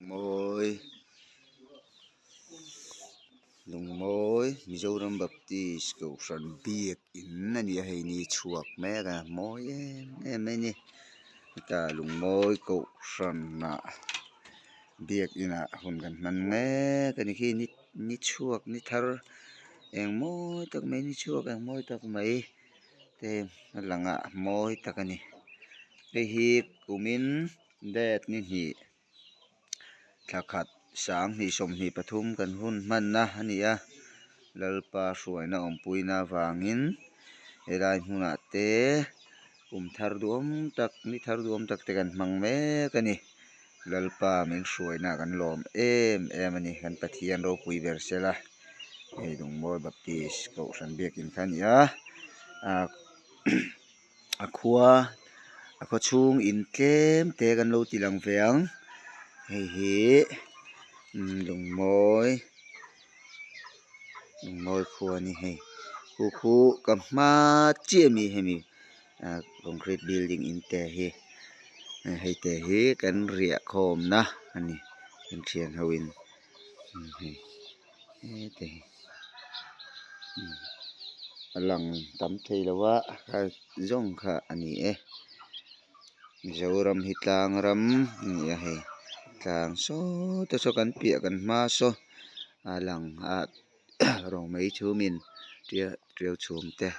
Môi lùng môi Mizoram Baptist cầu sân biếc in anh hay ni chuộc mẹ cả môi em ấy ni cả lùng môi cầu sân nè biếc in à hồn gần mình mẹ cái này khi ni chuộc ni thar em môi tắc mấy ni chuộc em môi tắc mấy thế là ngã môi tắc cái này cái hiệp của mình đẹp ni nhỉ thà khát sáng ni som ni pathum kan hun man na ania lalpa suai na ompui na wangin elai huna te thar duom tak te kan mang me kani lalpa min suai na kan lom em ani kan pathian ro pui versela ei dung moi baptist ko san bekin khan ya a khua a kho chung in tlem te kan lo tilang veang hei hi dung moi khua ni hei khu kam ma chi mi hemi concrete building in te hi hei te hi kan ria khom na ani kan thian hoin hei te alang tam thei lawa kha zong kha ani Mizoram hi tlang ram ni a hei tlang so to so kan pia kan ma so alang rong mấy chú mình triều chùm te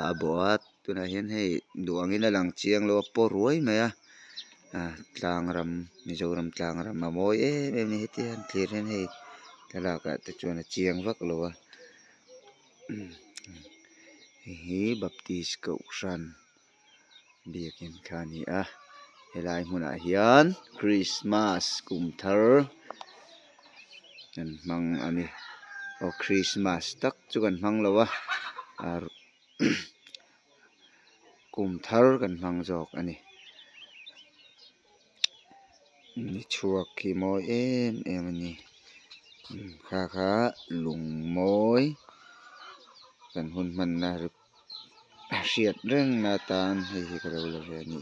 aboat tuna hian hei duangin a lang chiang lo po ruai mai tlang ram Mizoram tlang ram a mawi em ni hetian thlir hian hei talaka te chuan a chiang vak lo hi baptist ko san biakin khani helai hmunah hian Christmas kum thar kan hmang ani Christmas tak chu kan hmang lo kum thar kan hmang jawk ani ni chuak khi mawi em ani kha lung mawi kan hun man na hriat reng na tan hei hi ka lo la ve ani